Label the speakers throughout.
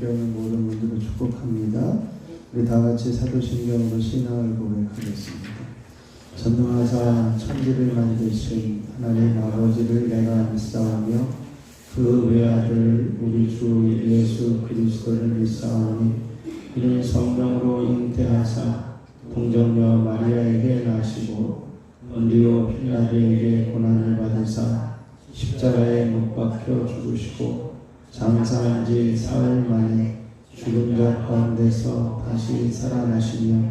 Speaker 1: 오는 모든 분들을 축복합니다. 우리 다 같이 사도신경으로 신앙을 고백하겠습니다. 전능하사 천지를 만드신 하나님 아버지를 내가 믿사오며 그 외아들 우리 주 예수 그리스도를 믿사오니 이는 성령으로 잉태하사 동정녀 마리아에게 나시고 본디오 필라도에게 고난을 받으사 십자가에 못 박혀 죽으시고 장사한 지 사흘 만에 죽은 자 가운데서 다시 살아나시며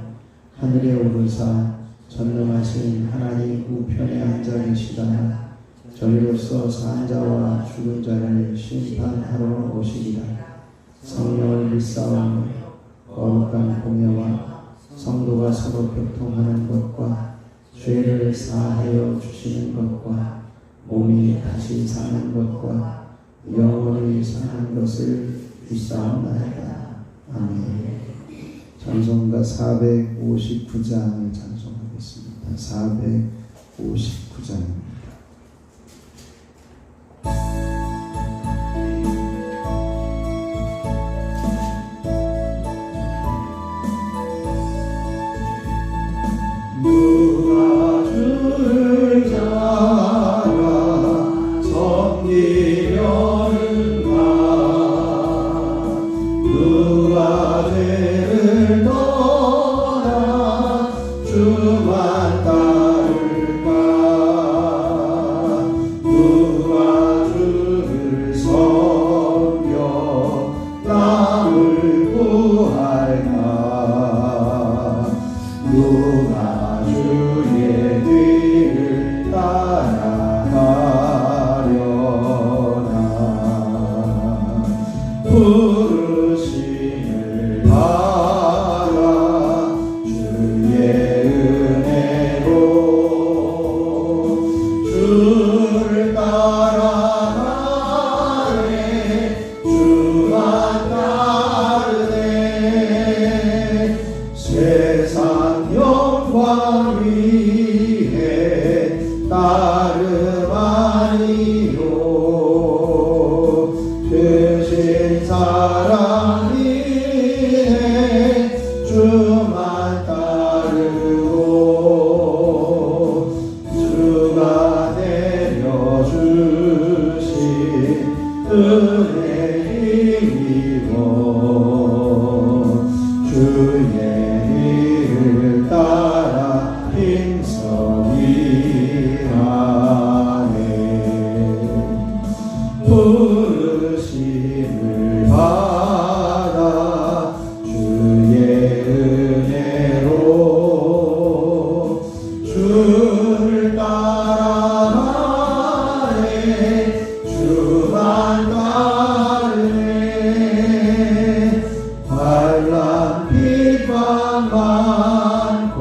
Speaker 1: 하늘에 오르사 전능하신 하나님 우편에 앉아 계시다가 저리로서 산 자와 죽은 자를 심판하러 오시리라. 성령을 믿사오며 거룩한 공예와 성도가 서로 교통하는 것과 죄를 사하여 주시는 것과 몸이 다시 사는 것과 영원히 사는 것을 믿사옵나이다. 아멘. 찬송가 459장을 찬송하겠습니다. 459장입니다.
Speaker 2: 누가 주를 따라 섬기려는가 누가 죄를 떠나 주만 따를까 누가 주를 섬겨 남을 구할까 누가 주의 뒤를 따라가려나 부르심을 받아 주의 은혜로 주를 따라가네 주만 따르네 세상 영광 위에 따름하니요 되신 사랑 위에 주만 따르고 주가 내려주신 은혜 힘입어 주의 일을 따라 힘성이하네 부르심을 받아 주의 은혜로 주를 따라가네 주만 따르네 환난 비방 많고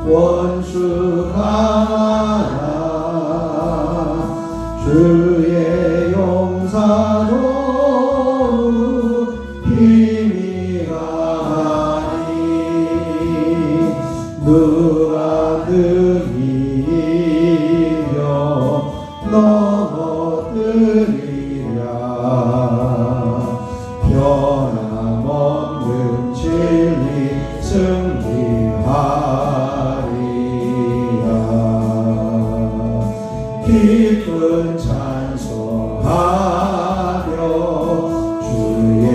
Speaker 2: 원수 강하나 주의 용사로 힘이 가니 누가 등이 이겨 넘어뜨리랴 변함없는 진리 승리하리라 기쁜 찬송하며 주의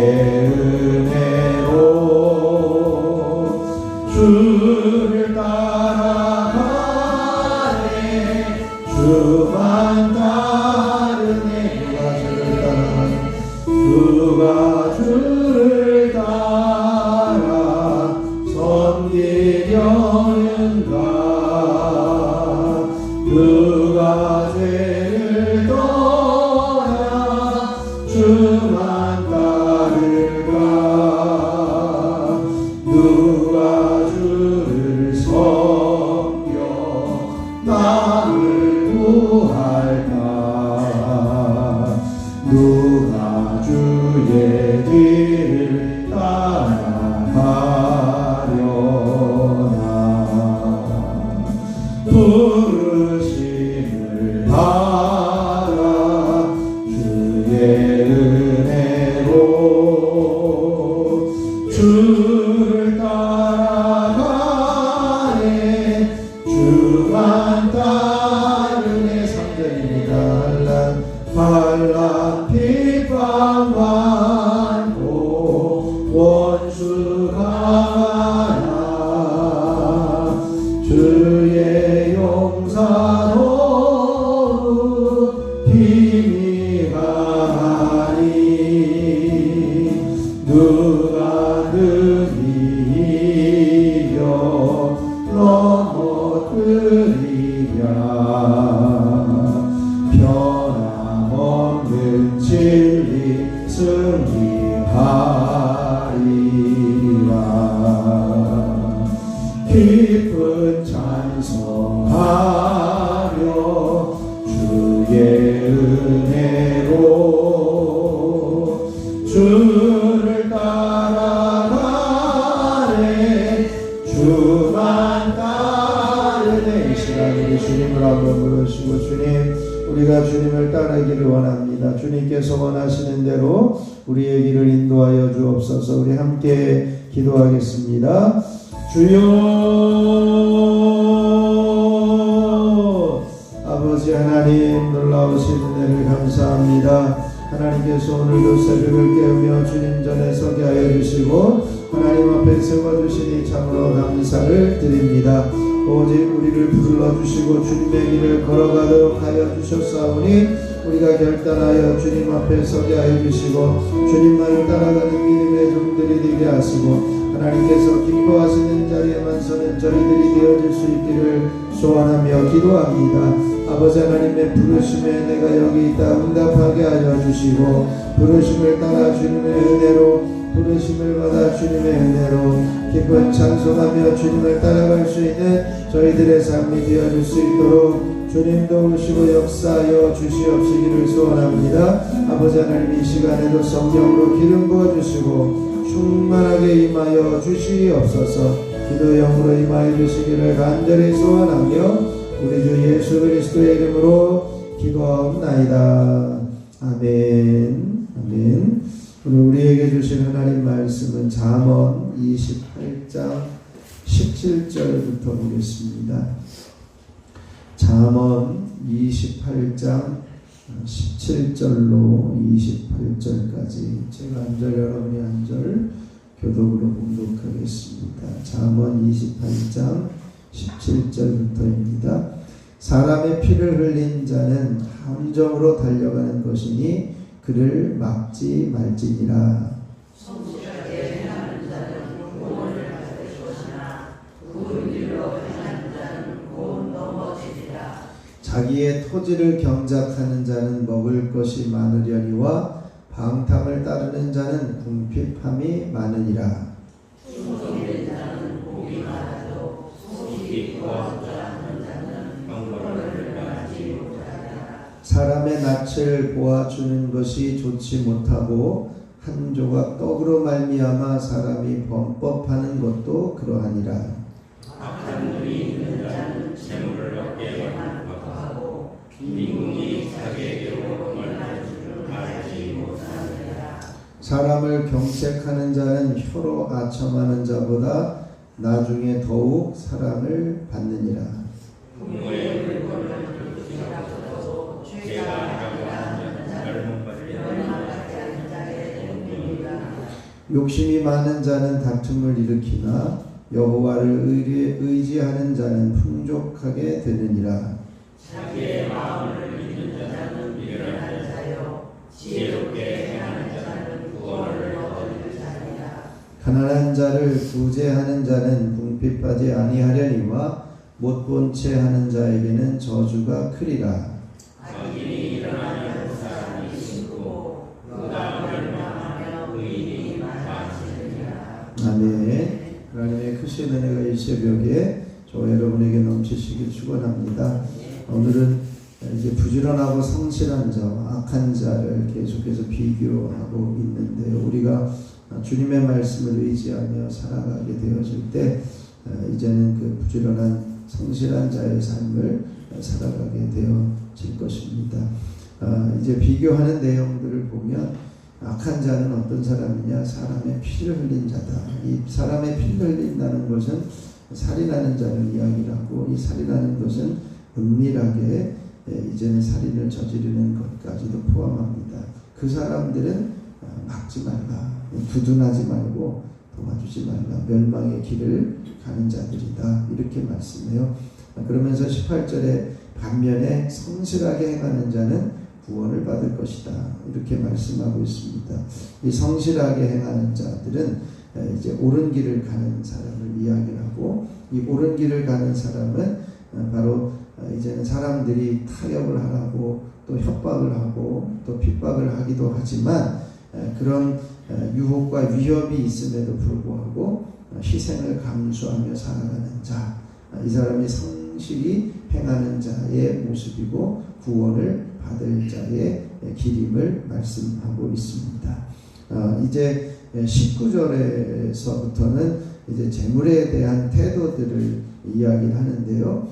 Speaker 2: 은혜로 주를 따라가네 주만 따르네 누가 주를 따라 섬기려는가 누가 죄를 떠나 주만 따를까 누가 주를 섬겨 남을 구할까 누가 주의 뒤를 따라가려나 부르심을 받아 주의 은혜로 누가 능히 이겨 넘어뜨리랴. 변함없는 진리 승리하리라. 깊은 찬송하며 주의 은혜로 주를 따라가네. 주만 따르네. 이 시간 우리 주님을 한번 부르시고, 주님, 우리가 주님을 따르기를 원합니다. 주님께서 원하시는 대로 우리의 길을 인도하여 주옵소서. 우리 함께 기도하겠습니다. 주여, 아버지 하나님, 놀라우신 은혜를 감사합니다. 하나님께서 오늘도 새벽을 깨우며 주님 전에 서게 하여 주시고 하나님 앞에 세워주시니 참으로 감사를 드립니다. 오직 우리를 불러주시고 주님의 길을 걸어가도록 하여 주셨사오니 우리가 결단하여 주님 앞에 서게 하여 주시고 주님만을 따라가는 믿음의 종들이 되게 하시고 하나님께서 기뻐하시는 자리에만 서는 저희들이 되어질 수 있기를 소원하며 기도합니다. 아버지 하나님의 부르심에 내가 여기 있다 응답하게 하여 주시고 부르심을 따라 주님의 은혜로 부르심을 받아 주님의 은혜로 기쁜 찬송하며 주님을 따라갈 수 있는 저희들의 삶이 되어질 수 있도록 주님 도우시고 역사하여 주시옵시기를 소원합니다. 아버지 하나님, 이 시간에도 성령으로 기름 부어주시고 충만하게 임하여 주시옵소서. 기도형으로 임하여 주시기를 간절히 소원하며 우리 주 예수 그리스도의 이름으로 기도하옵나이다. 아멘. 아멘. 오늘 우리에게 주신 하나님 말씀은 잠언 28장 17절부터 보겠습니다. 잠언 28장 17절로 28절까지 제가 한 절 여러분이 한 절 교독으로 봉독하겠습니다. 잠언 28장 17절부터입니다. 사람의 피를 흘린 자는 함정으로 달려가는 것이니 그를 막지 말지니라.
Speaker 3: 성실하게 행하는 자는 구원을 받을 것이나 굽은 길로 행하는 자는 곧 넘어지리라.
Speaker 1: 자기의 토지를 경작하는 자는 먹을 것이 많으려니와 방탕을 따르는 자는 궁핍함이 많으니라.
Speaker 3: 충성된 자는 복이 많아도 속이 구하고자 하는 자는 형벌을 받지 못하리라.
Speaker 1: 사람의 낯을 보아주는 것이 좋지 못하고 한 조각 떡으로 말미암아 사람이 범법하는 것도 그러하니라.
Speaker 3: 악한 눈이 있는 자는 재물을 얻게 만족하고 빈궁이 자기에게 복을 할 줄을 알지 못하느니라.
Speaker 1: 사람을 경색하는 자는 혀로 아첨하는 자보다 나중에 더욱 사랑을 받느니라.
Speaker 3: 부모의 물건을 기억하고도 죄가 아니라고 하는 자는 멸망하지 않는 자의 동료이라.
Speaker 1: 욕심이 많은 자는 다툼을 일으키나 여호와를 의지하는 자는 풍족하게 되느니라.
Speaker 3: 자기의 마음을 믿는 자는 미련한 자요 지혜롭게 행하는 자는 구원을 얻을 자니라.
Speaker 1: 가난한 자를 구제하는 자는 궁핍하지 아니하려니와 못 본 채 하는 자에게는 저주가 크리라.
Speaker 3: 악인이 일어나면 사람이 신고 그가 멸망하며 의인이 많아지느니라.
Speaker 1: 아멘. 하나님의 크신 은혜가 이 새벽에 저와 여러분에게 넘치시길 축원합니다. 오늘은 이제 부지런하고 성실한 자와 악한 자를 계속해서 비교하고 있는데요. 우리가 주님의 말씀을 의지하며 살아가게 되어질 때 이제는 그 부지런한 성실한 자의 삶을 살아가게 되어질 것입니다. 이제 비교하는 내용들을 보면 악한 자는 어떤 사람이냐? 사람의 피를 흘린 자다. 이 사람의 피를 흘린다는 것은 살인하는 자를 이야기를 하고, 이 살인하는 것은 은밀하게 이제는 살인을 저지르는 것까지도 포함합니다. 그 사람들은 막지 말라, 두둔하지 말고 도와주지 말라, 멸망의 길을 가는 자들이다, 이렇게 말씀해요. 그러면서 18절에 반면에 성실하게 행하는 자는 구원을 받을 것이다. 이렇게 말씀하고 있습니다. 이 성실하게 행하는 자들은 이제 옳은 길을 가는 사람을 이야기하고, 이 옳은 길을 가는 사람은 바로 이제는 사람들이 타협을 하라고 또 협박을 하고 또 핍박을 하기도 하지만 그런 유혹과 위협이 있음에도 불구하고 희생을 감수하며 살아가는 자, 이 사람이 성실히 행하는 자의 모습이고 구원을 받을 자의 길임을 말씀하고 있습니다. 이제 19절에서부터는 이제 재물에 대한 태도들을 이야기를 하는데요.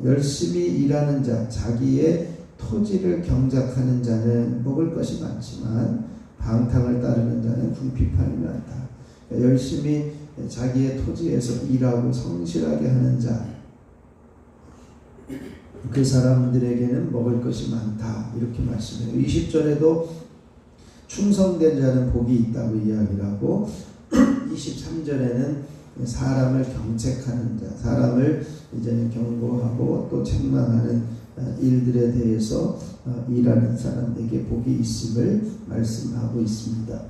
Speaker 1: 열심히 일하는 자, 자기의 토지를 경작하는 자는 먹을 것이 많지만 방탕을 따르는 자는 궁핍함이 많다. 열심히 자기의 토지에서 일하고 성실하게 하는 자, 그 사람들에게는 먹을 것이 많다. 이렇게 말씀해요. 20절에도 충성된 자는 복이 있다고 이야기를 하고 23절에는 사람을 경책하는 자, 사람을 이제는 경고하고 또 책망하는 일들에 대해서 일하는 사람에게 복이 있음을 말씀하고 있습니다.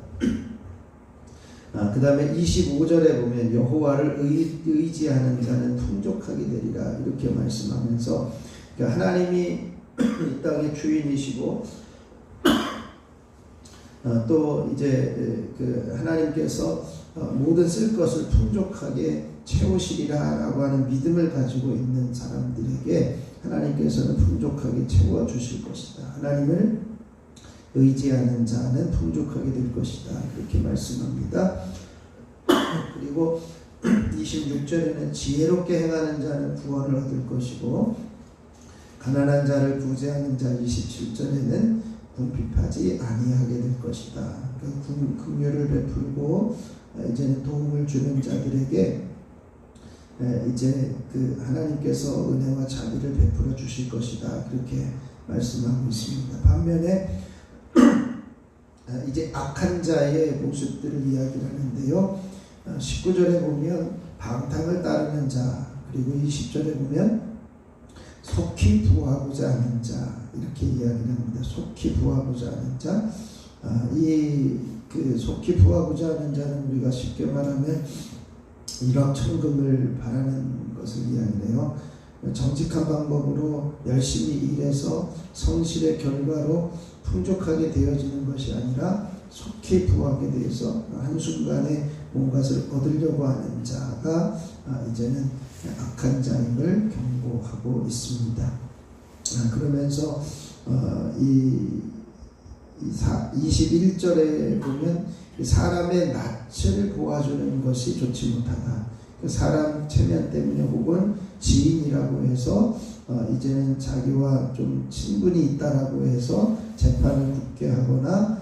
Speaker 1: 그 다음에 25절에 보면 여호와를 의지하는 자는 풍족하게 되리라 이렇게 말씀하면서, 그러니까 하나님이 이 땅의 주인이시고 또 이제 그 하나님께서 모든 쓸 것을 풍족하게 채우시리라라고 하는 믿음을 가지고 있는 사람들에게 하나님께서는 풍족하게 채워주실 것이다. 하나님을 의지하는 자는 풍족하게 될 것이다. 그렇게 말씀합니다. 그리고 26절에는 지혜롭게 행하는 자는 구원을 얻을 것이고 가난한 자를 구제하는 자 27절에는 궁핍하지 아니하게 될 것이다. 긍휼을 베풀고 이제는 도움을 주는 자들에게 이제 그 하나님께서 은혜와 자비를 베풀어 주실 것이다. 그렇게 말씀하고 있습니다. 반면에 이제 악한 자의 모습들을 이야기를 하는데요. 19절에 보면 방탕을 따르는 자, 그리고 20절에 보면 속히 부하고자 하는 자 이렇게 이야기를 합니다. 속히 부하고자 하는 자, 그 속히 부하고자 하는 자는 우리가 쉽게 말하면 일확천금을 바라는 것을 이야기해요. 정직한 방법으로 열심히 일해서 성실의 결과로 풍족하게 되어지는 것이 아니라 속히 부하게 돼서 한순간에 뭔가를 얻으려고 하는 자가 이제는 악한 자임을 경고하고 있습니다. 그러면서 21절에 보면 사람의 낯을 보아주는 것이 좋지 못하다. 사람 체면 때문에 혹은 지인이라고 해서 이제는 자기와 좀 친분이 있다라고 해서 재판을 굳게 하거나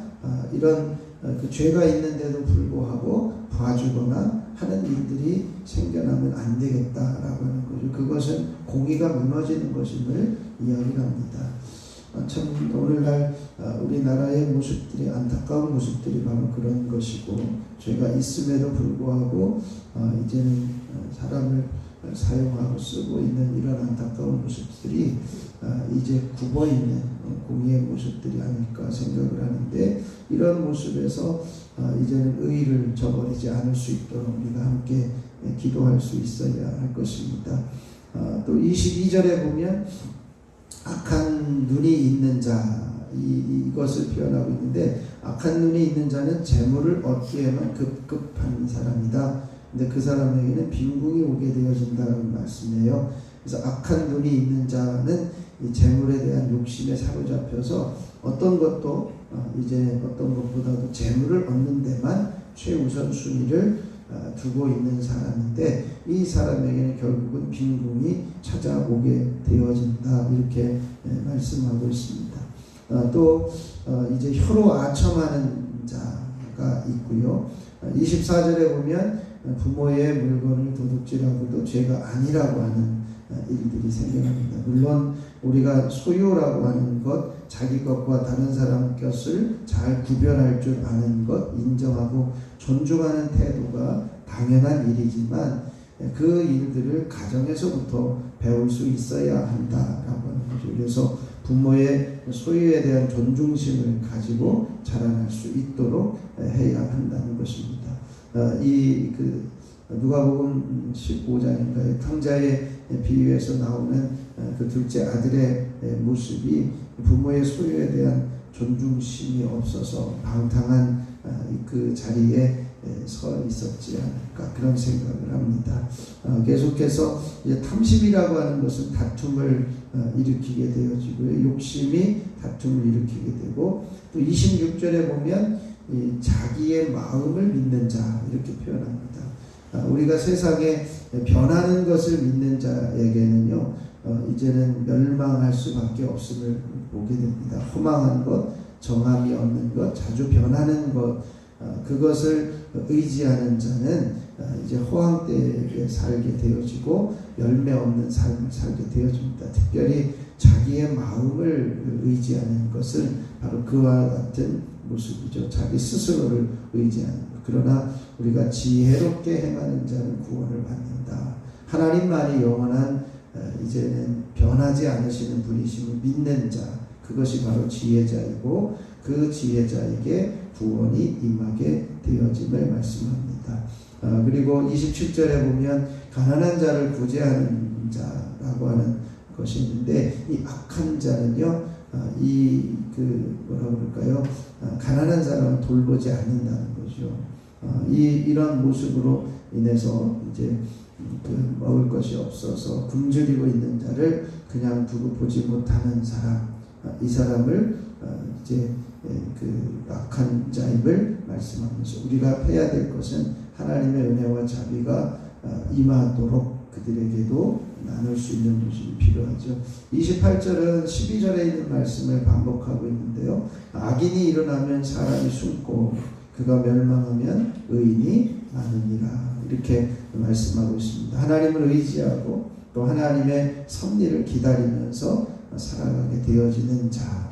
Speaker 1: 이런 그 죄가 있는데도 불구하고 봐주거나 하는 일들이 생겨나면 안 되겠다라고 하는 거죠. 그것은 공의가 무너지는 것임을 이야기합니다. 참 오늘날 우리나라의 모습들이 안타까운 모습들이 바로 그런 것이고, 죄가 있음에도 불구하고 이제는 사람을 사용하고 쓰고 있는 이런 안타까운 모습들이 이제 굽어있는 공의의 모습들이 아닐까 생각을 하는데, 이런 모습에서 이제는 의의를 저버리지 않을 수 있도록 우리가 함께 기도할 수 있어야 할 것입니다. 또 22절에 보면 악한 눈이 있는 자, 이것을 표현하고 있는데, 악한 눈이 있는 자는 재물을 얻기에만 급급한 사람이다. 근데 그 사람에게는 빈궁이 오게 되어진다는 말씀이에요. 그래서 악한 눈이 있는 자는 이 재물에 대한 욕심에 사로잡혀서 어떤 것도 이제 어떤 것보다도 재물을 얻는 데만 최우선 순위를 두고 있는 사람인데, 이 사람에게는 결국은 빈궁이 찾아오게 되어진다. 이렇게 말씀하고 있습니다. 또 이제 혀로 아첨하는 자가 있고요. 24절에 보면 부모의 물건을 도둑질하고도 죄가 아니라고 하는 일들이 생겨납니다. 물론 우리가 소유라고 하는 것, 자기 것과 다른 사람 것을 잘 구별할 줄 아는 것, 인정하고 존중하는 태도가 당연한 일이지만 그 일들을 가정에서부터 배울 수 있어야 한다라고 하는 거죠. 그래서 부모의 소유에 대한 존중심을 가지고 자라날 수 있도록 해야 한다는 것입니다. 누가복음 15장인가요? 탕자의 비유에서 나오는 그 둘째 아들의 모습이 부모의 소유에 대한 존중심이 없어서 방탕한 그 자리에 서 있었지 않을까 그런 생각을 합니다. 계속해서 이제 탐심이라고 하는 것은 다툼을 일으키게 되어지고요. 욕심이 다툼을 일으키게 되고 또 26절에 보면 자기의 마음을 믿는 자 이렇게 표현합니다. 우리가 세상에 변하는 것을 믿는 자에게는요, 이제는 멸망할 수밖에 없음을 보게 됩니다. 허망한 것, 정함이 없는 것, 자주 변하는 것, 그것을 의지하는 자는 이제 허황 때에 살게 되어지고 열매 없는 삶을 살게 되어집니다. 특별히 자기의 마음을 의지하는 것은 바로 그와 같은 모습이죠. 자기 스스로를 의지하는 것. 그러나 우리가 지혜롭게 행하는 자는 구원을 받는다. 하나님만이 영원한 이제는 변하지 않으시는 분이심을 믿는 자, 그것이 바로 지혜자이고 그 지혜자에게 구원이 임하게 되어짐을 말씀합니다. 그리고 27절에 보면 가난한 자를 구제하는 자라고 하는 것이 있는데 이 악한 자는요, 뭐라고 그럴까요? 가난한 사람을 돌보지 않는다는 거죠. 이런 모습으로 인해서 이제 먹을 것이 없어서 굶주리고 있는 자를 그냥 두고 보지 못하는 사람, 이 사람을 이제 악한 자임을 말씀하면서 우리가 해야 될 것은 하나님의 은혜와 자비가 임하도록 그들에게도 나눌 수 있는 모습이 필요하죠. 28절은 12절에 있는 말씀을 반복하고 있는데요. 악인이 일어나면 사람이 숨고 그가 멸망하면 의인이 많으니라 이렇게 말씀하고 있습니다. 하나님을 의지하고 또 하나님의 섭리를 기다리면서 살아가게 되어지는 자,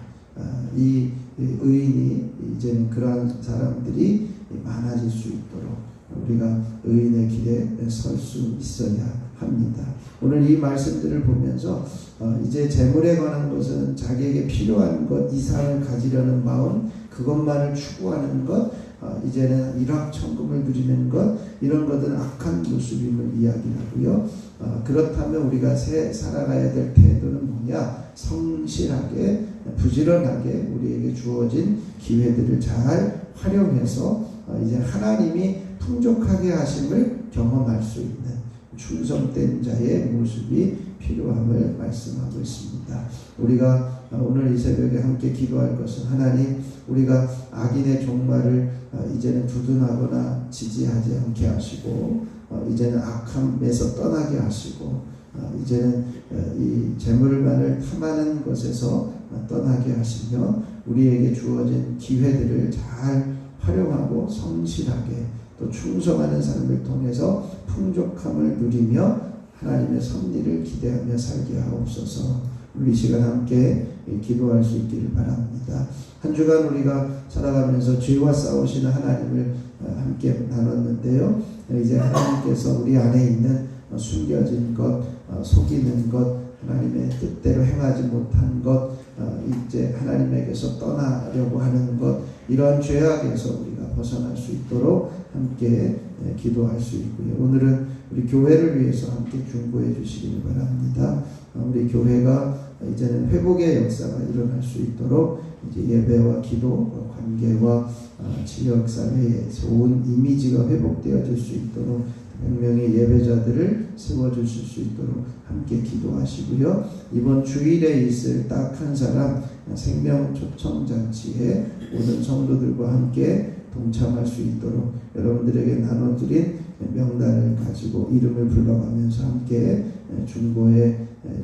Speaker 1: 이 의인이 이제는 그러한 사람들이 많아질 수 있도록 우리가 의인의 길에 설 수 있어야 합니다. 오늘 이 말씀들을 보면서 이제 재물에 관한 것은 자기에게 필요한 것 이상을 가지려는 마음, 그것만을 추구하는 것, 이제는 일확천금을 누리는 것, 이런 것은 악한 모습임을 이야기하고요. 그렇다면 우리가 살아가야 될 태도는 뭐냐? 성실하게, 부지런하게 우리에게 주어진 기회들을 잘 활용해서 이제 하나님이 풍족하게 하심을 경험할 수 있는 충성된 자의 모습이 필요함을 말씀하고 있습니다. 우리가 오늘 이 새벽에 함께 기도할 것은 하나님, 우리가 악인의 종말을 이제는 두둔하거나 지지하지 않게 하시고 이제는 악함에서 떠나게 하시고 이제는 이 재물만을 탐하는 것에서 떠나게 하시며 우리에게 주어진 기회들을 잘 활용하고 성실하게 또 충성하는 삶을 통해서 풍족함을 누리며 하나님의 섭리를 기대하며 살게 하옵소서. 우리 이 시간 함께 기도할 수 있기를 바랍니다. 한 주간 우리가 살아가면서 죄와 싸우시는 하나님을 함께 나눴는데요. 이제 하나님께서 우리 안에 있는 숨겨진 것, 속이는 것, 하나님의 뜻대로 행하지 못한 것, 이제 하나님에게서 떠나려고 하는 것, 이러한 죄악에서 우리가 벗어날 수 있도록 함께 기도할 수 있고요. 오늘은 우리 교회를 위해서 함께 중보해 주시기를 바랍니다. 우리 교회가 이제는 회복의 역사가 일어날 수 있도록 이제 예배와 기도, 관계와 지역 사회의 좋은 이미지가 회복되어질 수 있도록 100명의 예배자들을 세워주실 수 있도록 함께 기도하시고요. 이번 주일에 있을 딱 한 사람 생명 초청잔치에 모든 성도들과 함께 동참할 수 있도록 여러분들에게 나눠드린 명단을 가지고 이름을 불러가면서 함께 중보해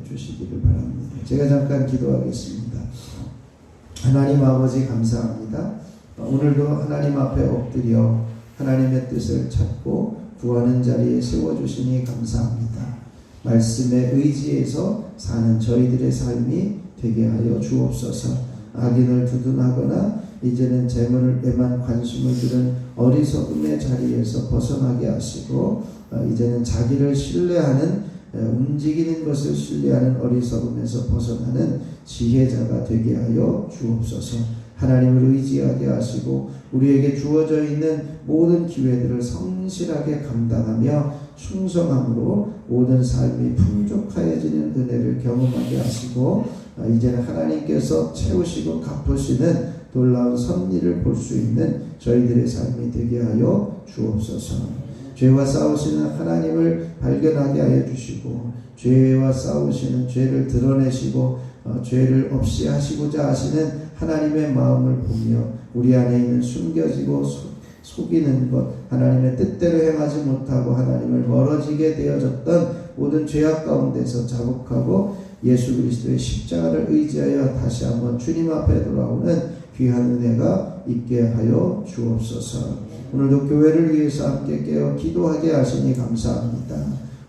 Speaker 1: 주시기를 바랍니다. 제가 잠깐 기도하겠습니다. 하나님 아버지 감사합니다. 오늘도 하나님 앞에 엎드려 하나님의 뜻을 찾고 구하는 자리에 세워주시니 감사합니다. 말씀에 의지해서 사는 저희들의 삶이 되게 하여 주옵소서. 악인을 두둔하거나 이제는 재물에만 관심을 두는 어리석음의 자리에서 벗어나게 하시고 이제는 자기를 신뢰하는 움직이는 것을 신뢰하는 어리석음에서 벗어나는 지혜자가 되게 하여 주옵소서. 하나님을 의지하게 하시고 우리에게 주어져 있는 모든 기회들을 성실하게 감당하며 충성함으로 모든 삶이 풍족하여지는 은혜를 경험하게 하시고 이제는 하나님께서 채우시고 갚으시는 놀라운 섭리를 볼 수 있는 저희들의 삶이 되게 하여 주옵소서. 죄와 싸우시는 하나님을 발견하게 하여 주시고 죄와 싸우시는 죄를 드러내시고 죄를 없이 하시고자 하시는 하나님의 마음을 보며 우리 안에 있는 숨겨지고 속이는 것, 하나님의 뜻대로 행하지 못하고 하나님을 멀어지게 되어졌던 모든 죄악 가운데서 자복하고 예수 그리스도의 십자가를 의지하여 다시 한번 주님 앞에 돌아오는 귀한 은혜가 있게 하여 주옵소서. 오늘도 교회를 위해서 함께 깨어 기도하게 하시니 감사합니다.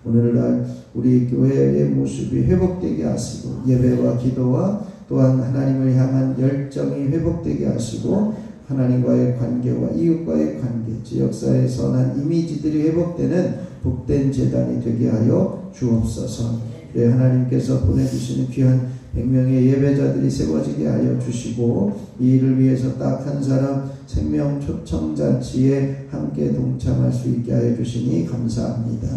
Speaker 1: 오늘날 우리 교회의 모습이 회복되게 하시고 예배와 기도와 또한 하나님을 향한 열정이 회복되게 하시고 하나님과의 관계와 이웃과의 관계, 지역사회의 선한 이미지들이 회복되는 복된 제단이 되게 하여 주옵소서. 하나님께서 보내주시는 귀한 100명의 예배자들이 세워지게 하여 주시고 이 일을 위해서 딱 한 사람 생명 초청잔치에 함께 동참할 수 있게 하여 주시니 감사합니다.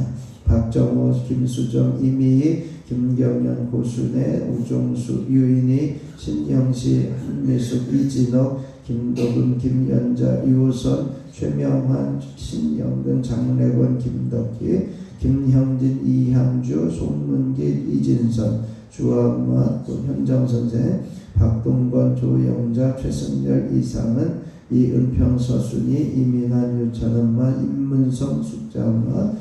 Speaker 1: 박정호, 김수정, 이미희, 김경연, 고순애, 우종수, 유인희, 신영시, 한미숙, 이진옥, 김도근, 김연자, 유호선, 최명환, 신영근, 장래권, 김덕희, 김형진, 이향주, 송문길, 이진선, 주한마, 또 현정선생, 박동건, 조영자, 최승열, 이상은, 이은평, 서순이, 이민환, 유찬엄마, 임문성, 숙자엄마,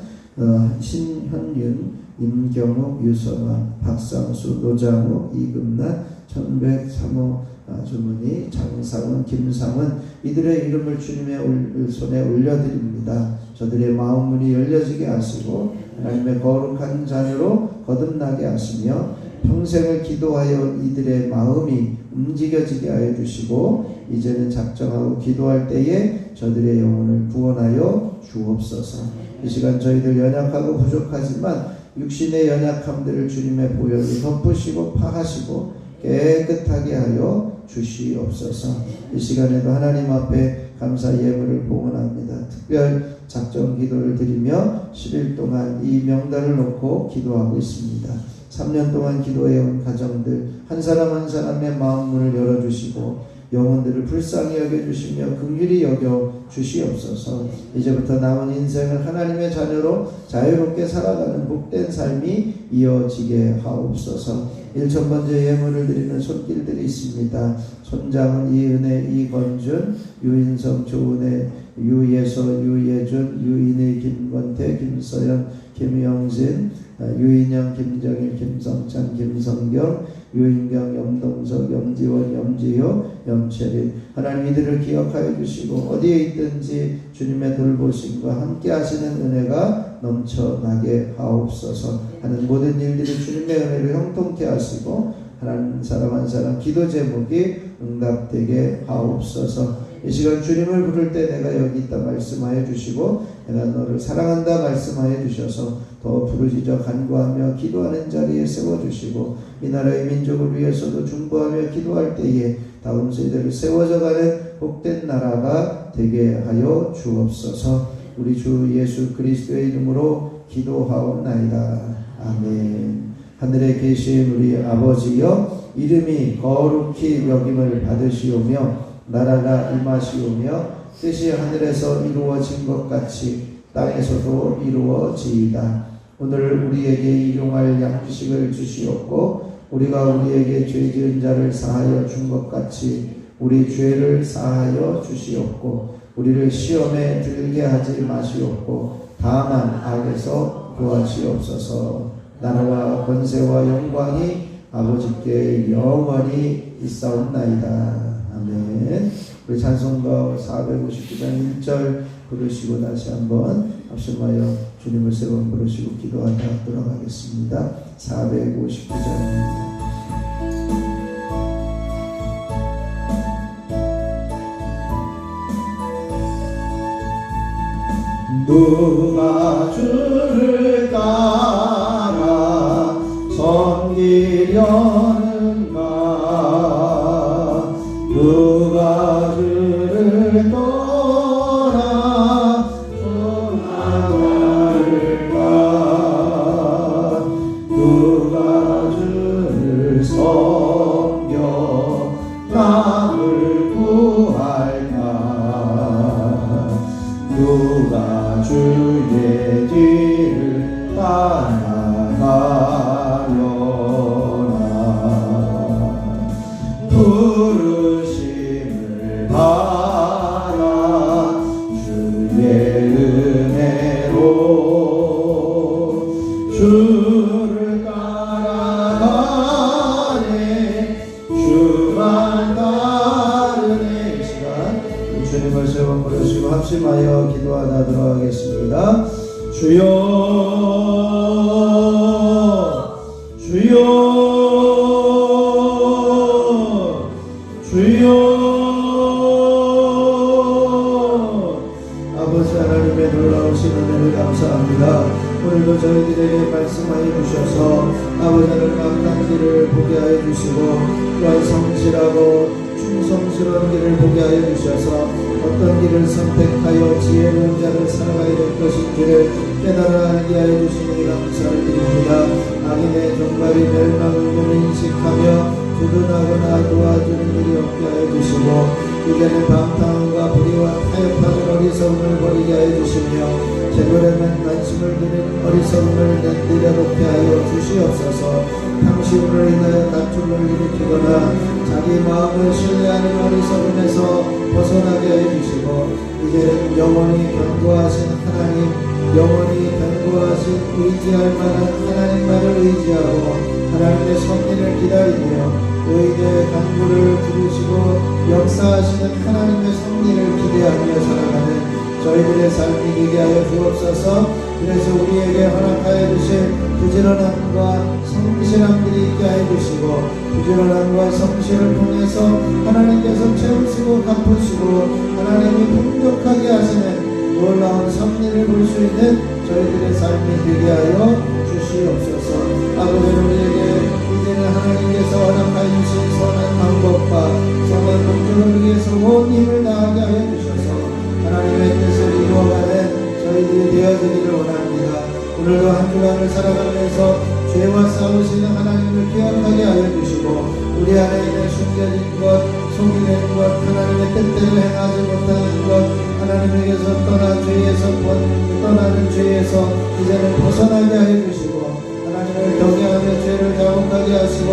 Speaker 1: 신현윤, 임경욱, 유성아, 박상수, 노장욱, 이금란, 천백, 사모, 주문이, 장상은, 김상은 이들의 이름을 주님의 손에 올려드립니다. 저들의 마음문이 열려지게 하시고 하나님의 거룩한 자녀로 거듭나게 하시며 평생을 기도하여 이들의 마음이 움직여지게 하여 주시고 이제는 작정하고 기도할 때에 저들의 영혼을 구원하여 주옵소서. 이 시간 저희들 연약하고 부족하지만 육신의 연약함들을 주님의 보혈로 덮으시고 파하시고 깨끗하게 하여 주시옵소서. 이 시간에도 하나님 앞에 감사 예물을 봉헌합니다. 특별 작정 기도를 드리며 10일 동안 이 명단을 놓고 기도하고 있습니다. 3년 동안 기도해온 가정들 한 사람 한 사람의 마음문을 열어주시고 영혼들을 불쌍히 여겨주시며 긍휼히 여겨 주시옵소서. 이제부터 남은 인생을 하나님의 자녀로 자유롭게 살아가는 복된 삶이 이어지게 하옵소서. 1,000번째 예물을 드리는 손길들이 있습니다. 손장은 이은혜, 이건준, 유인성, 조은혜, 유예서, 유예준, 유인희, 김건태, 김서연, 김영진, 유인영, 김정일, 김성찬, 김성경, 유인경, 염동석, 염지원, 염지효, 염채린. 하나님 이들을 기억하여 주시고 어디에 있든지 주님의 돌보심과 함께 하시는 은혜가 넘쳐나게 하옵소서. 하는 모든 일들이 주님의 은혜를 형통케 하시고 하나님 사람 한 사람 기도 제목이 응답되게 하옵소서. 이 시간 주님을 부를 때 내가 여기 있다 말씀하여 주시고 내가 너를 사랑한다 말씀하여 주셔서 더 부르짖어 간구하며 기도하는 자리에 세워주시고 이 나라의 민족을 위해서도 중보하며 기도할 때에 다음 세대를 세워져가는 복된 나라가 되게 하여 주옵소서. 우리 주 예수 그리스도의 이름으로 기도하옵나이다. 아멘. 하늘에 계신 우리 아버지여 이름이 거룩히 여김을 받으시오며 나라가 임하시오며 뜻이 하늘에서 이루어진 것 같이 땅에서도 이루어지이다. 오늘 우리에게 일용할 양식을 주시옵고 우리가 우리에게 죄 지은 자를 사하여 준 것 같이 우리 죄를 사하여 주시옵고 우리를 시험에 들게 하지 마시옵고 다만 악에서 구하시옵소서. 나라와 권세와 영광이 아버지께 영원히 있사옵나이다. 아멘. 우리 찬송가 459장 1절 부르시고 다시 한번 합심하여 주님을 세 번 부르시고 기도하다 돌아가겠습니다. 459장입니다. 누가 주를 따라
Speaker 2: 섬기려는가 누가 주를 떠나 떠나갈까 누가 주를 섬겨 남을 구할까 누가 주의 뒤를 따라가려나 부르심을 받아 주의 은혜로 주를 따라가네 주만 따르네. 이 시간 주님을 세 번 부르시고 합심하여 기도하도록 하겠습니다. 주여 주여 주여 아버지 하나님의 놀라우신 은혜를 감사합니다. 오늘도 저희들에게 말씀하여 주셔서 아버지 하나님 악한 길을 보게 하여 주시고 또한 성실하고 충성스러운 길을 보게 하여 주셔서 어떤 길을 선택하여 지혜로운 자를 살아가야 될 것인지를 깨달아 알게 하여 주시니 감사를 드립니다. 악인의 종말이 멸망을 인식하며 두둔하거나 도와주는 일이 없게 하여 주시고 이제는 방탕함과 불의와 타협하는 어리석음을 버리게 하여 주시며 재물에만 관심을 두는 어리석음을 내려놓게 하여 주시옵소서. 탐심으로 인하여 다툼을 일으키거나 자기 마음을 신뢰하는 어리석음에서 벗어나게 하여 주시고 이제는 영원히 견고하신 하나님 영원히 견고하신 의지할 만한 하나님만을 의지하고 하나님의 섭리를 기다리며 의인의 간구를 들으시고 역사하시는 하나님의 섭리를 기대하며 살아가는 저희들의 삶이 되게 하여 주옵소서. 그래서 우리에게 허락하여 주신 부지런함과 성실함들이 있게 하여 주시고 부지런함과 성실을 통해서 하나님께서 채우시고 갚으시고 하나님이 풍족하게 하시는 놀라운 섭리를 볼 수 있는 저희들의 삶이 되게 하여 주시옵소서. 아버지 우리에게 이제는 하나님께서 허락하여 주신 선한 방법과 선한 목적을 위해서 온 힘을 다하게 하여 주셔서 하나님의 뜻을 이루어가는 저희들이 되어지기를 원합니다. 오늘도 한 주간을 살아가면서 죄와 싸우시는 하나님을 기억하게 하여 주시고 우리 안에 있는 숨겨진 것, 속이는 것, 하나님의 뜻대로 행하지 못하는 것, 하나님에게서 떠나는 죄에서 이제는 벗어나게 하여 주시고 하나님을 경외하며 죄를 자복하게 하시고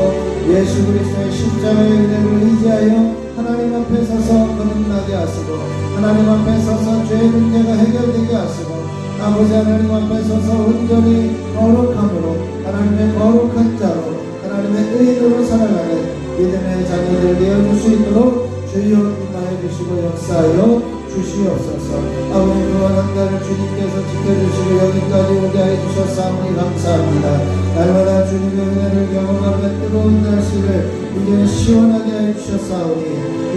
Speaker 2: 예수 그리스도의 십자가의 은혜를 의지하여 하나님 앞에 서서 거듭나게 하시고 하나님 앞에 서서 죄의 문제가 해결되게 하시고 아버지 하나님 앞에 서서 온전히 거룩함으로 하나님의 거룩한 자로 하나님의 의인으로 살아가는 믿음의 자녀들 되어줄 수 있도록 주여 임하여 주시고 역사하여 주시옵소서. 아버지 또한 한 달을 주님께서 지켜주시고 여기까지 오게 하여 주셨사오니 감사합니다. 날마다 주님의 은혜를 경험하며 뜨거운 날씨를 이제 시원하게 하여 주셨사오니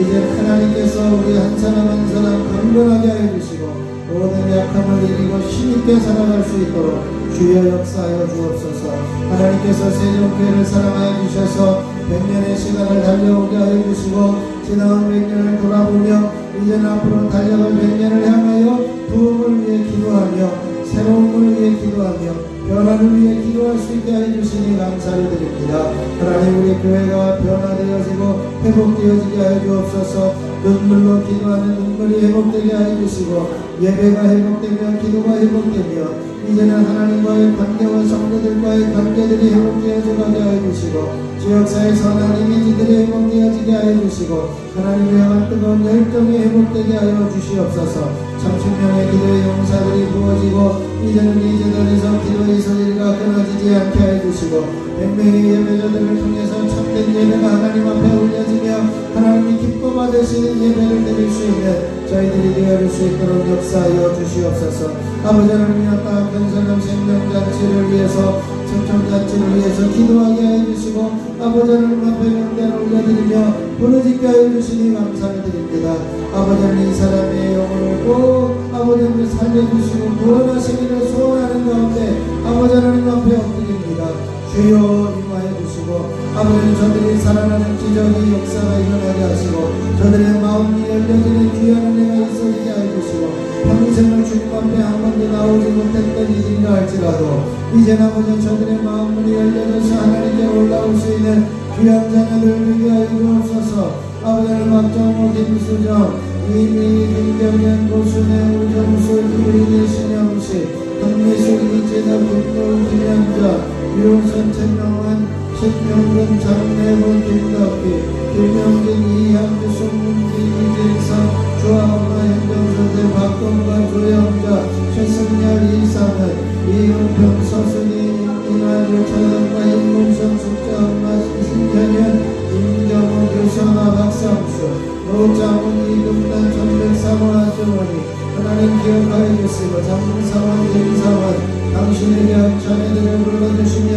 Speaker 2: 이제 하나님께서 우리 한 사람 한 사람 강건하게 하여 주시고 모든 약함을 이기고 힘있게 살아갈 수 있도록 주여 역사하여 주옵소서. 하나님께서 세종교회를 사랑하여 주셔서 100년의 시간을 달려오게 하여 주시고 지나온 100년을 돌아보며 이제는 앞으로 달려갈 100년을 향하여 부흥을 위해 기도하며 새로움을 위해 기도하며 변화를 위해 기도할 수 있게 하여 주시니 감사를 드립니다. 하나님 우리 교회가 변화되어지고 회복되어지게 하여 주옵소서. 눈물로 기도하는 눈물이 회복되게 하여 주시고 예배가 회복되며 기도가 회복되며 이제는 하나님과의 관계와 성도들과의 관계들이 회복되어져 가게 하여 주시고 지역사회 선한 이미지들이 회복되어지게 하여 주시고 하나님의 향한 뜨거운 열정이 회복되게 하여 주시옵소서. 30명의 기도의 용사들이 부어지고 이제는 이 제단에서 기도의 소리가 끊어지지 않게 하여 주시고 100명의 예배자들을 통해서 참된 예배가 하나님 앞에 올려지며 하나님이 기뻐 받으시는 예배를 드릴 수 있는 저희들이 되어줄 수 있도록 역사하여 주시옵소서. 아버지 하나님의 따뜻한 사람 생명잔치를 위해서 청천잔치를 위해서 기도하게 하여 주시고 아버지 하나님 앞에 명단을 올려드리며 부르짖게 하여 주시니 감사를 드립니다. 아버지 하나님 이 사람의 영혼을 꼭 아버지 하나님 살려주시고 구원하시기를 소원하는 가운데 아버지 하나님 앞에 엎드립니다. 주여 임하여 주시고 하시고 아버지 저들이 살아나는 기적의 역사가 일어나게 하시고 저들의 마음이 열려지는 귀한 은혜가 있어지게 해주시고 평생을 주님 앞에 한 번도 나오지 못했던 이들이라 할지라도 이제 아버지 저들의 마음문이 열려져서 하나님께 올라올 수 있는 귀한 자녀들 되게 하여 주옵소서. 아버지를 박정호 김수정 이미 김경현 고순의 우정수 유인의 신영식 강미숙 이재덕 김노 김현자 유호선 최명환 신명근 장래부 김덕기 김명진 이향주 송문기 이재성 조아엄마 행정서재 박동관 조영자 최승열 이상은 이은평 서순이 임인환 요찬엄마 임문성 숙자엄마 신현현 임경호 교선아 박상수 노장훈 이금란 전백사원 아주머니 하나님 기억하여 주시고 장사원 김사원 당신에게 자녀들을 불러주시며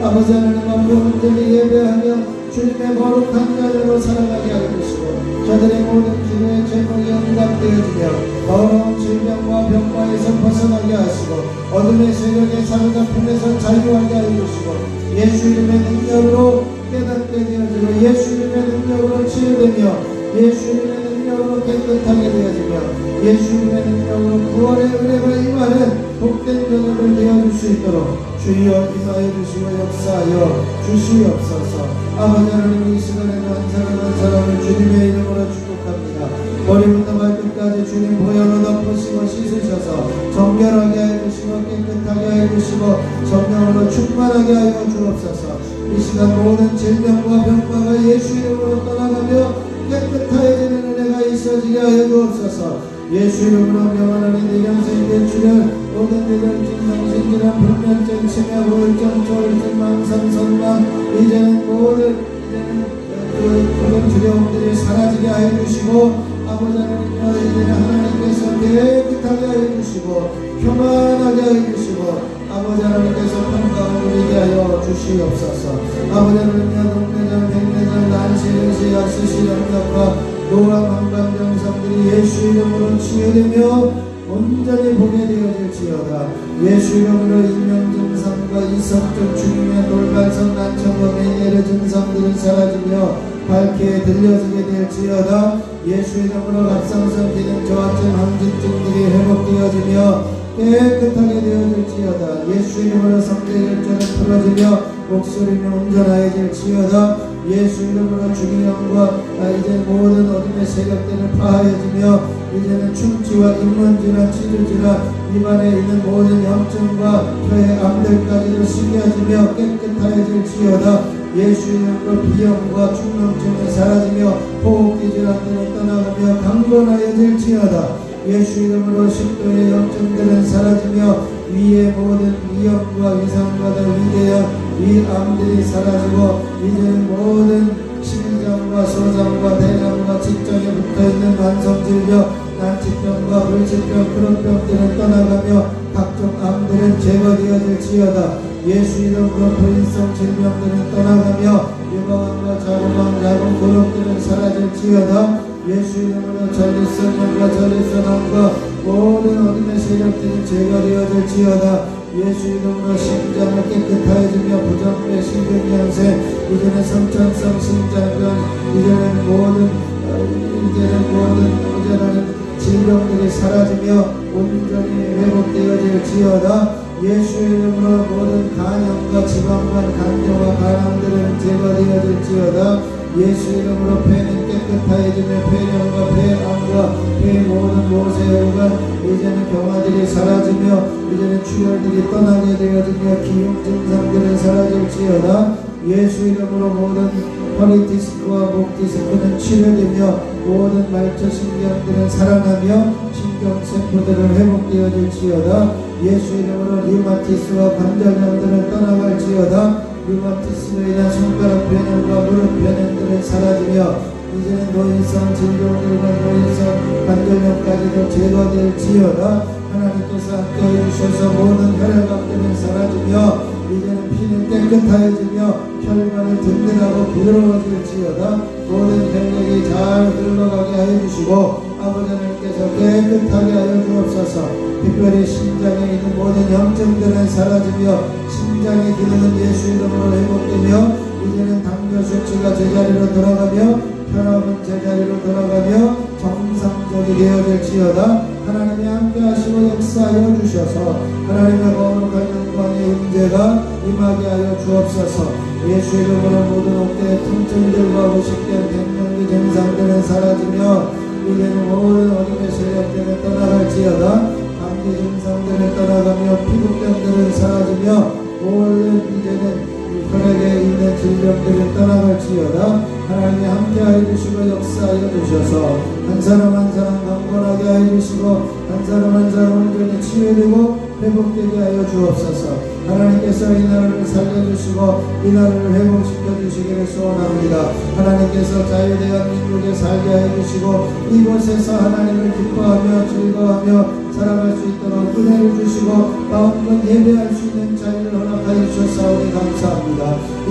Speaker 2: 아버지 하나님 앞에 온전히 예배하며 주님의 거룩한 자녀로 살아가게 하여 주시고 저들의 모든 기도의 제목이 응답되어지며 더러운 질병과 병과에서 벗어나게 하시고 어둠의 세력에 사로잡힘에서 자유하게 하여 주시고 예수 이름의 능력으로 깨닫게 되어지고 예수 이름의 능력으로 치유되며 예수 이름의 능력으로 깨끗하게 되어지며 예수 이름의 능력으로 구원의 은혜가 임하는 복된 자녀들 되어줄 수 있도록 주여 임하여 주시고 역사하여 주시옵소서. 아버지 하나님 이 시간에도 한 사람을 주님의 이름으로 축복합니다. 머리부터 발끝까지 주님 보혈로 덮으시고 씻으셔서 정결하게 하여 주시고 깨끗하게 하여 주시고 성령으로 충만하게 하여 주옵소서. 이 시간 모든 질병과 병과가 예수 이름으로 떠나가며 깨끗해지는 은혜가 있어지게 하여 주옵소서. 예수 이름으로 명하나니 내경생 대출혈 모든 뇌경증 정신질환 불면증 치매 우울증 조울증 망상 선망 이제는 모든 모든 두려움들이 사라지게 하여 주시고 아버지 하나님과 이제는 하나님께서 깨끗하게 하여 주시고 평안하게 하여 주시고 아버지 하나님께서 평강을 누리게 하여 주시옵소서. 아버지 하나님과 동네장 백내장 난시의시 약수시 영역과 노화 관광정상들이 예수 이름으로 치유되며 온전히 보게 되어질지어다. 예수 이름으로 인명증상과 이성적 죽음의 돌발성 난청과 매니의 증상들이 사라지며 밝게 들려지게 될지어다. 예수 이름으로 갑상선 기능 저하증 항진증들이 회복되어지며 깨끗하게 되어질지어다. 예수 이름으로 성대결절은 풀어지며 목소리는 온전하여질지어다. 예수 이름으로 주기령과 이제 모든 어둠의 세력들을 파하여지며 이제는 충치와 인문질환 치주질환 입안에 있는 모든 염증과 혀의 암들까지도 신기해지며 깨끗하여질지어다. 예수 이름으로 비염과 충농증이 사라지며 호흡기 질환들은 떠나가며 강건하여질지어다. 예수 이름으로 식도의 염증들은 사라지며 위의 모든 위염과 위상과도 위대한 위암들이 사라지고 이제는 모든 심장과 소장과 대장과 직장에 붙어있는 만성질병 난치병과 불치병 그런병들은 떠나가며 각종 암들은 제거되어질지어다. 예수 이름으로 불인성 질병들은 떠나가며 유방암과 자궁암 자궁 고름들은 사라질지어다. 예수 이름으로 전립선염과 전립선암과 모든 어둠의 세력들이 제거되어질지어다. 예수 이름으로 심장을 깨끗하여지며 부정부의 신경양세 이제는 성천성 심장병 이제는 모든 질병들이 사라지며 온전히 회복되어질지어다. 예수 이름으로 모든 간염과 지방간 간뇨와 간암들은 제거되어질지어다. 예수 이름으로 폐는 깨끗하여지며 폐렴과 폐암과 폐 모든 모세혈관 이제는 경화들이 사라지며 이제는 출혈들이 떠나게 되어지며 기흉 증상들은 사라질지어다. 예수 이름으로 모든 허리 디스크와 목 디스크는 치료되며 모든 말초신경들은 살아나며 신경세포들은 회복되어질지어다. 예수 이름으로 류마티스와 관절염들은 떠나갈지어다. 류마티스로 인한 손가락 변형과 무릎 변형들은 사라지며 이제는 노인성 질병들과 노인성 관절염까지도 제거될지어다. 하나님께서 함께해 주셔서 모든 혈액암들은 사라지며 이제는 피는 깨끗하여지며 혈관은 든든하고 부드러워질지어다. 모든 혈액이 잘 흘러가게 하여 주시고 아버지 하나님께서 깨끗하게 하여 주옵소서. 특별히 심장에 있는 모든 염증들은 사라지며 심장의 기능은 예수 이름으로 회복되며 이제는 당뇨 수치가 제자리로 돌아가며 혈압은 제자리로 돌아가며 정상적이 되어질지어다. 하나님이 함께 하시고 역사하여 주셔서 하나님의 거룩한 영광의 임재가 임하게 하여 주옵소서. 예수 이름으로 모든 어깨의 통증들과 부식된 백년기 증상들은 사라지며 이제는 모든 어둠의 세력들은 떠나갈지어다. 감기 증상들은 떠나가며 피부병들은 사라지며 모든 이제는 혈액에 있는 질병들은 떠나갈지어다. 하나님이 함께하여 주시고 역사하여 주셔서 한 사람 한 사람 강건하게 하여 주시고 한 사람 한 사람 온전히 치유되고 회복되게 하여 주옵소서. 하나님께서 이 나라를 살려주시고 이 나라를 회복시켜 주시기를 소원합니다. 하나님께서 자유대한민국에 살게 하여 주시고 이곳에서 하나님을 기뻐하며 즐거워하며 살아갈 수 있도록 은혜를 주시고 마음껏 예배할 수 있는 자유를 허락하여 주셨사오니 감사합니다.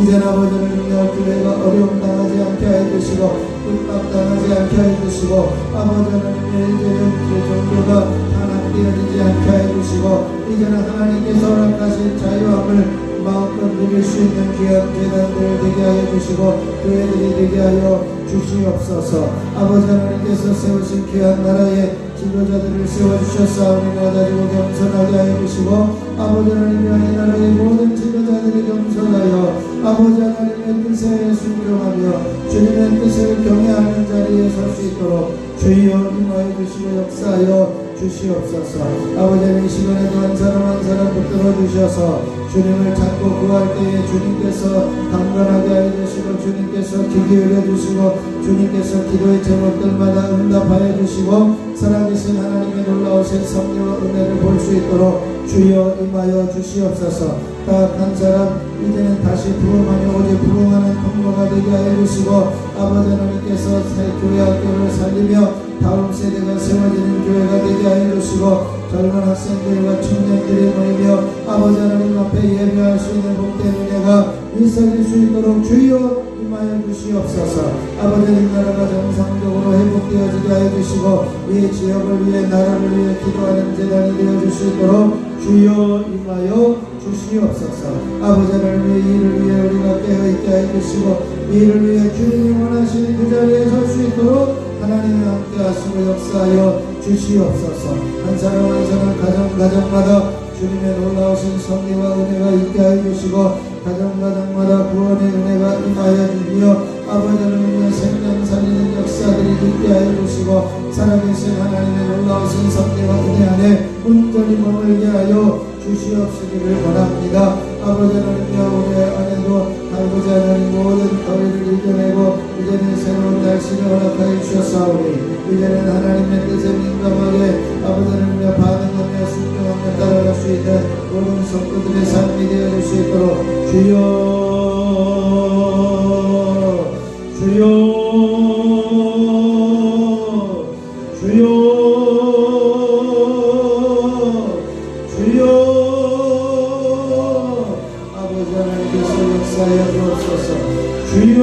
Speaker 2: 이제는 아버지를 위하여 교회가 어려움 당하지 않게 하여 주시고 핍박당하지 않게 하여 주시고 아버지는 이제는 종교가 탄압되어지지 않게 하여 주시고 이제는 하나님께서 허락하신 자유함을 마음껏 누릴 수 있는 귀한 재단들 되게 하여 주시고 교회들이 되게 하여 주시옵소서. 아버지 하나님께서 세우신 귀한 나라에 지도자들을 세워주셨사오니 낮아지고 겸손하게 하여 주시고 아버지 하나님의 이 나라의 모든 지도자들이 겸손하여 아버지 하나님의 뜻에 순종하며 주님의 뜻을 경외하는 자리에 설 수 있도록 주여 임하여 주시고 역사하여 주시옵소서. 아버지는 이 시간에도 한 사람 한 사람 붙들어 주셔서 주님을 찾고 구할 때에 주님께서 강건하게 하여 주시고 주님께서 귀 기울여 주시고 주님께서 기도의 제목들마다 응답하여 주시고 살아계신 하나님의 놀라우신 섭리와 은혜를 볼 수 있도록 주여 임하여 주시옵소서. 딱 한 사람 이제는 다시 부흥하며 오직 부흥하는 통로가 되게 하여 주시고 아버지 하나님께서 새 교회 학교를 살리며 다음 세대가 세워지는 교회가 되게 하여 주시고 젊은 학생들과 청년들이 모이며 아버지 하나님 앞에 예배할 수 있는 복된 은혜가 있어질 수 있도록 주여 임하여 주시옵소서. 아버지 이 나라가 정상적으로 회복되어지게 하여 주시고 이 지역을 위해 나라를 위해 기도하는 재단이 되어줄 수 있도록 주여 임하여 주시옵소서. 아버지 하나님 이 일을 위해 우리가 깨어있게 하여 주시고 이 일을 위해 주님이 원하시는 그 자리에 설 수 있도록 하나님이 함께 하시고 역사하여 주시옵소서. 한 사람 한 사람 가정마다 주님의 놀라우신 섭리와 은혜가 있게 하여 주시고 가정마다 구원의 은혜가 임하여 주며 아버지 하나님의 생명 살리는 역사들이 있게 하여 주시고 살아계신 하나님의 놀라우신 섭리와 은혜 안에 온전히 머물게 하여 주시옵시기를 원합니다. 아버지 하나님이여 우리 안에도 아버지 하나님 모든 더위를 이겨내고 이제는 새로운 날씨를 허락하여 주셨사오니 이제는 하나님의 뜻에 민감하게 아버지 하나님의 반응하며 순종하며 따라갈 수 있는 모든 성도들의 삶이 되어질 수 있도록 주여 아버지 하나님께서 역사하여 주옵소서. 주여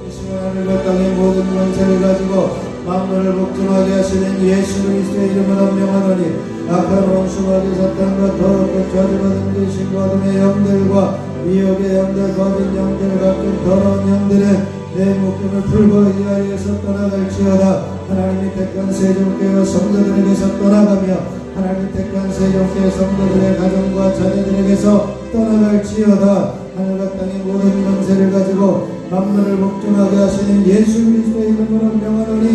Speaker 2: 이 시간 하늘과 땅의 모든 권세를 가지고 만물을 복종하게 하시는 예수 그리스도의 이름으로 명하노니 악한 원수마귀 사탄과 더럽고 저주받은 귀신과 어둠의 영들과 미혹의 영들 거짓 영들 각종 더러운 영들은 내 목숨을 풀고 이 자리에서 떠나갈지어다. 하나님이 택한 세종교회 성도들에게서 떠나가며 하나님 택한 세종교회 성도들의 가정과 자녀들에게서 떠나갈지어다. 하늘과 땅의 모든 권세를 가지고 만물을 복종하게 하시는 예수 그리스도의 이름으로 명하노니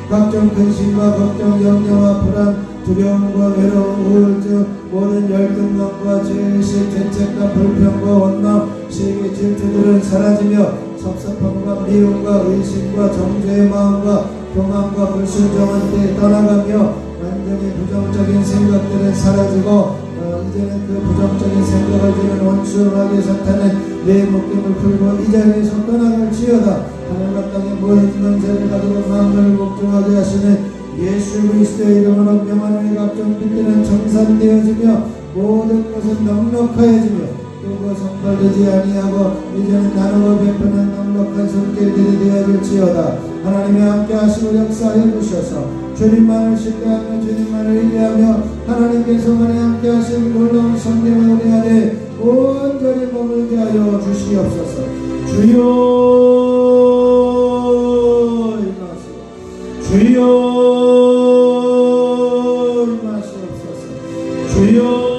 Speaker 2: 각종 근심과 걱정 염려와 불안 두려움과 외로움 우울증 모든 열등감과 죄의식 죄책감 불평과 원망 시기 질투들은 사라지며 섭섭함과 미움과 의심과 정죄의 마음과 교만과 불순종한 때 떠나가며 완전히 부정적인 생각들은 사라지고 이제는 그 부정적인 생각을 주는 원수마귀 사탄은 내 목숨을 풀고 이 자리에서 떠나갈지어다. 하늘과 땅의 모든 권세를 가지고 만물을 복종하게 하시는 예수 그리스도의 이름으로 명하노니 각종 빛들은 정산되어지며 모든 것은 넉넉하여지며 또그 성발되지 아니하고 이제는 나누어 베푸는 넉넉한 손길들이 되어질지어다. 하나님이 함께 하시고 역사하여 주셔서 주님만을 신뢰하며 주님만을 의뢰하며 하나님께서만이 함께 하시는 놀라운 성령의 우리 안에 온전히 머물게 하여 주시옵소서. 주여 임하소서. 주여 임하시옵소서. 주여